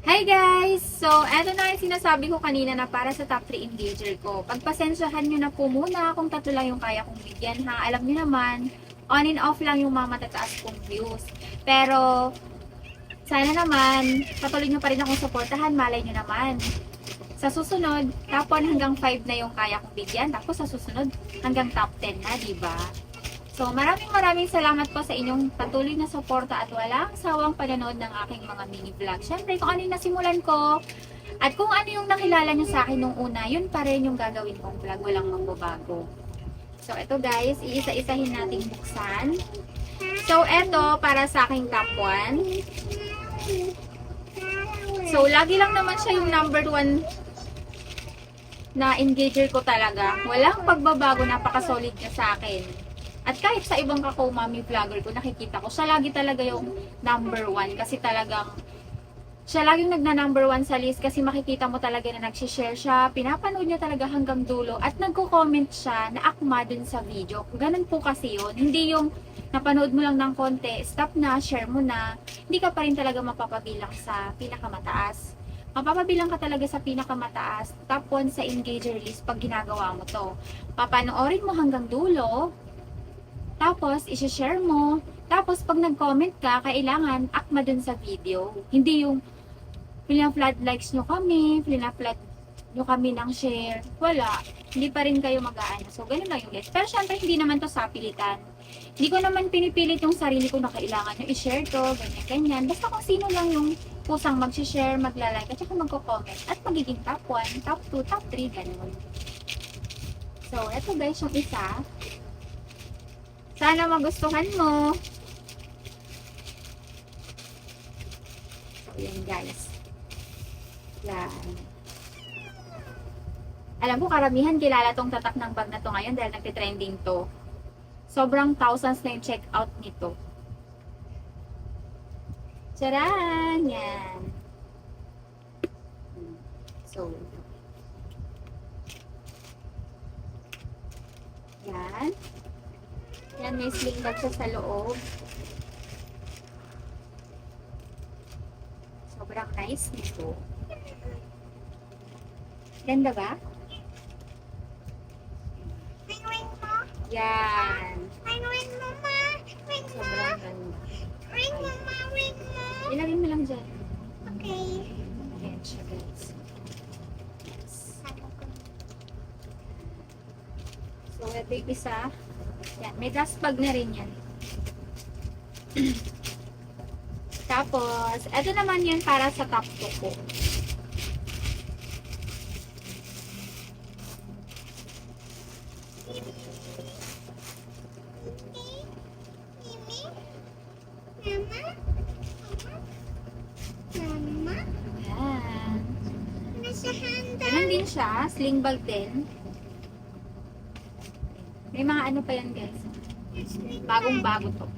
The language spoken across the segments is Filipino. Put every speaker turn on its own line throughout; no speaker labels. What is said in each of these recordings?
Hi guys! So, eto na yung sinasabi ko kanina na para sa top 3 engager ko. Pagpasensyahan nyo na po muna kung tatlo lang yung kaya kong bigyan ha. Alam nyo naman, on and off lang yung mga matataas kong views. Pero, sana naman, patuloy nyo pa rin akong supportahan. Malay nyo naman. Sa susunod, top 1 hanggang 5 na yung kaya kong bigyan. Tapos sa susunod, hanggang top 10 na, diba? So, maraming salamat po sa inyong patuloy na suporta at walang sawang panonood ng aking mga mini vlog. Siyempre, kung ano yung nasimulan ko at kung ano yung nakilala nyo sa akin nung una, yun pa rin yung gagawin kong vlog. Walang magbabago. So, ito guys, iisa-isahin nating buksan. So, ito para sa aking top 1. So, lagi lang naman siya yung number 1 na engager ko talaga. Walang pagbabago, napaka-solid niya sa akin. At kahit sa ibang mami vlogger ko, nakikita ko, siya lagi talaga yung number 1 kasi talagang siya laging nagna-number 1 sa list kasi makikita mo talaga na nagsishare siya, pinapanood niya talaga hanggang dulo at nagko-comment siya na akma dun sa video. Ganun po kasi yun. Hindi yung napanood mo lang ng konti, stop na, share mo na, hindi ka pa rin talaga mapapabilang sa pinakamataas. Mapapabilang ka talaga sa pinakamataas, top 1 sa engager list pag ginagawa mo to. Papanoorin mo hanggang dulo, tapos, isi-share mo. Tapos, pag nag-comment ka, kailangan akma dun sa video. Hindi yung pina-flood likes nyo kami, pina-flood nyo kami ng share. Wala. Hindi pa rin kayo mag-aano. So, ganun lang yung guys. Pero syempre, hindi naman to sa pilitan. Hindi ko naman pinipilit yung sarili ko na kailangan nyo i-share to, ganyan-ganyan. Basta kung sino lang yung kusang mag-share, magla-like, at saka magko-comment. At magiging top 1, top 2, top 3, ganun. So, eto guys, yung isa. Sana magustuhan mo. So, yan guys. Yan. Alam ko, karamihan kilala tong tatak ng bag na to ngayon dahil nagtitrending to. Sobrang thousands na yung check out nito. Charan! Yan. So, yan. Yan, may sling bag siya sa loob. Sobrang nice nito. Ganda ba?
Ring mo.
Yan.
Ring mo, ma. Ring mo.
Sobrang ganda.
Ring mo, ma. Ring mo.
Ilagay mo lang dyan.
Okay.
Ayan siya guys. Yes. So, ito yung isa. Yan, may dust bag na rin yan. Tapos, ito naman yan para sa top 2 ko.
Mama.
Yan.
Nasa handa.
Ganun din siya, sling bag din. May mga ano pa yan guys. Bagong-bago to.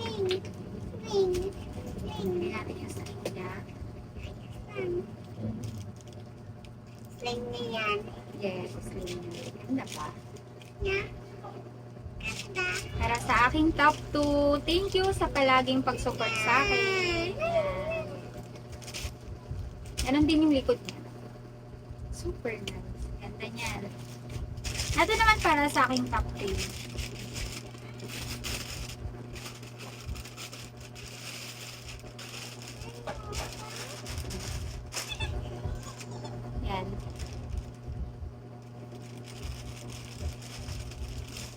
Ring. Ring.
Hindi natin yung sling niya.
Sling na yan.
Yes, sling niya. Ganda pa.
Yeah. Ganda.
Para sa aking top 2, thank you sa palaging pag-support sa akin. Yan. Ganon din yung likod niya. Super nice. Ganda niyan. Ito naman para sa aking top 3. Yan.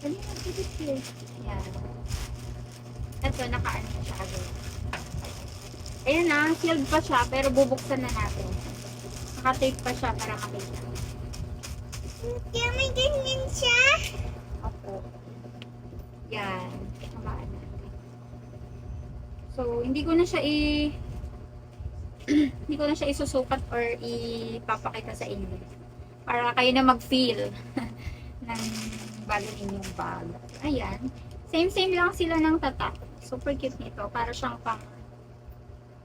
Dali na, pipit here. Yan. Ito, naka-ano siya agad. Ayan na, sealed pa siya, pero bubuksan na natin. Naka-tape pa siya para makita.
Kaya may ganyan siya.
Opo. Yan. Hamaan natin. So, hindi ko na siya hindi ko na siya isusukat or ipapakita sa inyo. Para kayo na mag-feel ng bago ninyong bag. Ayan. Same lang sila ng tatak. Super cute nito. Para siyang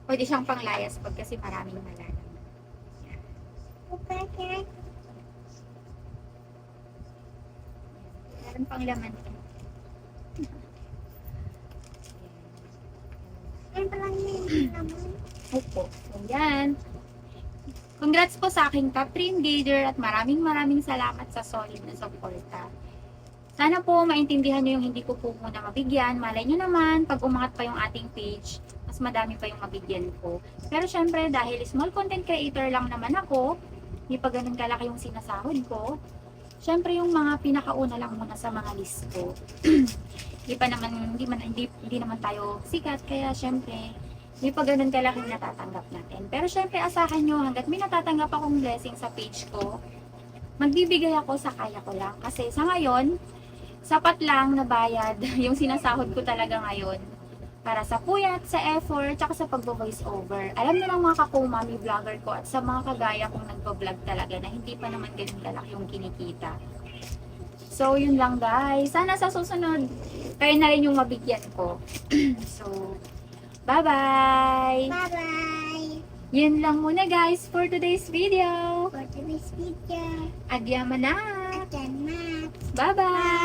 pwede siyang panglayas pag kasi maraming malaman.
Okay.
Meron pang laman.
Ay, parang may naman.
Opo. So, yan. Congrats po sa aking top 3 engager at maraming salamat sa solid na suporta. Sana po maintindihan nyo yung hindi ko po muna mabigyan. Malay nyo naman, pag umangat pa yung ating page, mas madami pa yung mabigyan ko. Pero syempre, dahil small content creator lang naman ako, hindi pa ganun kalaki yung sinasahod ko, syempre yung mga pinakauna lang muna sa mga list ko. Hindi naman tayo sikat, kaya syempre, hindi pa ganun kalaking natatanggap natin. Pero syempre, asahan nyo, hanggat may natatanggap akong blessing sa page ko, magbibigay ako sa kaya ko lang. Kasi sa ngayon, sapat lang na bayad yung sinasahod ko talaga ngayon para sa puyat, sa effort, tsaka sa pag-voice over. Alam na ng mga kakumami vlogger ko at sa mga kagaya kong nagpa-vlog talaga na hindi pa naman ganun lalaki yung kinikita. So, yun lang guys. Sana sa susunod, kayo na rin yung mabigyan ko. So, bye-bye!
Bye-bye.
Yun lang muna guys for today's video.
For today's video.
Adyaman na!
At yan, Matt.
Bye-bye!